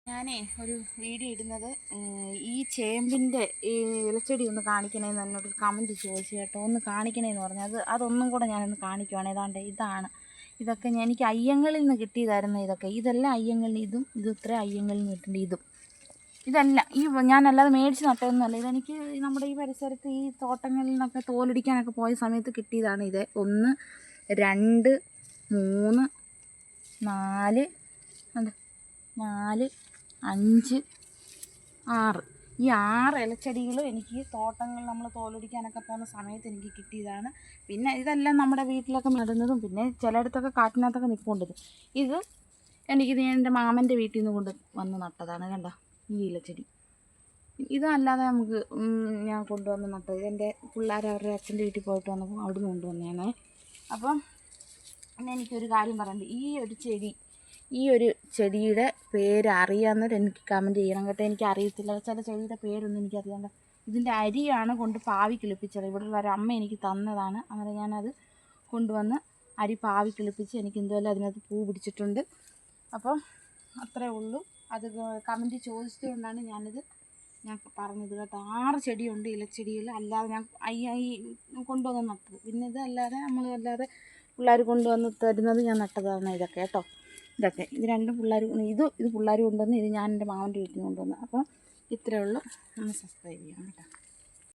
ഞാനേ ഒരു വീഡിയോ ഇടുന്നത് ഈ ചേമ്പിൻ്റെ ഈ ഇലച്ചെടി ഒന്ന് കാണിക്കണേന്ന് എന്നോട് കമൻറ്റ് ചോദിച്ചു കേട്ടോ. ഒന്ന് കാണിക്കണേന്ന് പറഞ്ഞത് അതൊന്നും കൂടെ ഞാനൊന്ന് കാണിക്കുവാണ്. ഏതാണ്ട് ഇതാണ്, ഇതൊക്കെ എനിക്ക് അയ്യങ്ങളിൽ നിന്ന് കിട്ടിയതായിരുന്നു. ഇതെല്ലാം അയ്യങ്ങളിൽ, ഇത് ഇത്ര അയ്യങ്ങളിൽ നിന്ന് കിട്ടേണ്ട ഇതല്ല ഞാനല്ലാതെ മേടിച്ച് നട്ടതൊന്നുമല്ല. ഇതെനിക്ക് നമ്മുടെ ഈ പരിസരത്ത് ഈ തോട്ടങ്ങളിൽ നിന്നൊക്കെ തോലടിക്കാനൊക്കെ പോയ സമയത്ത് കിട്ടിയതാണ്. ഇത് 1 2 3 4 4 5 6 ഈ 6 ഇലച്ചെടികൾ എനിക്ക് തോട്ടങ്ങളിൽ നമ്മൾ തോലൊടിക്കാനൊക്കെ പോകുന്ന സമയത്ത് എനിക്ക് കിട്ടിയതാണ്. പിന്നെ ഇതെല്ലാം നമ്മുടെ വീട്ടിലൊക്കെ നടുന്നതും പിന്നെ ചിലയിടത്തൊക്കെ കാട്ടിനകത്തൊക്കെ നിൽപ്പുണ്ട്. ഇത് എനിക്കിത് എൻ്റെ മാമൻ്റെ വീട്ടിൽ നിന്ന് കൊണ്ട് വന്ന് നട്ടതാണ്. കണ്ടോ ഈ ഇലച്ചെടി. ഇതല്ലാതെ നമുക്ക് ഞാൻ കൊണ്ടുവന്ന് നട്ടത് എൻ്റെ പിള്ളേർ അവരുടെ അച്ഛൻ്റെ വീട്ടിൽ പോയിട്ട് വന്നപ്പോൾ അവിടെ നിന്ന് കൊണ്ടുവന്നതാണ്. അപ്പം പിന്നെ എനിക്കൊരു കാര്യം പറയണ്ട്. ഈ ഒരു ചെടിയുടെ പേര് അറിയാവുന്നവർ എനിക്ക് കമൻറ്റ് ചെയ്യണം കേട്ടോ. എനിക്ക് അറിയത്തില്ല, ചില ചെടിയുടെ പേരൊന്നും എനിക്കറിയാണ്ട്. ഇതിൻ്റെ അരിയാണ് കൊണ്ട് പാവി കിളിപ്പിച്ചത്. ഇവിടെ ഒരു അമ്മ എനിക്ക് തന്നതാണ്. അങ്ങനെ ഞാനത് കൊണ്ടുവന്ന് അരി പാവി കിളിപ്പിച്ച് എനിക്ക് എന്തുമല്ല അതിനകത്ത് പൂ പിടിച്ചിട്ടുണ്ട്. അപ്പം അത്രേ ഉള്ളൂ. അത് കമൻറ്റ് ചോദിച്ചതുകൊണ്ടാണ് ഞാൻ പറഞ്ഞത് കേട്ടോ. 6 ചെടിയുണ്ട് ഇലച്ചെടികൾ. അല്ലാതെ ഞാൻ കൊണ്ടുവന്ന് നട്ടത്. പിന്നെ ഇതല്ലാതെ അല്ലാതെ പിള്ളേർ കൊണ്ടുവന്ന് തരുന്നത് ഞാൻ നട്ടതാണ് ഇതൊക്കെ കേട്ടോ. ഇത് രണ്ടും പിള്ളേർ, ഇത് പിള്ളേർ കൊണ്ടുവന്ന്, ഇത് ഞാൻ എൻ്റെ മാമൻ്റെ വീട്ടിൽ നിന്ന് കൊണ്ടുവന്ന്. അപ്പം ഇത്രയേ ഉള്ളൂ. ഒന്ന് സബ്സ്ക്രൈബ് ചെയ്യണം കേട്ടോ.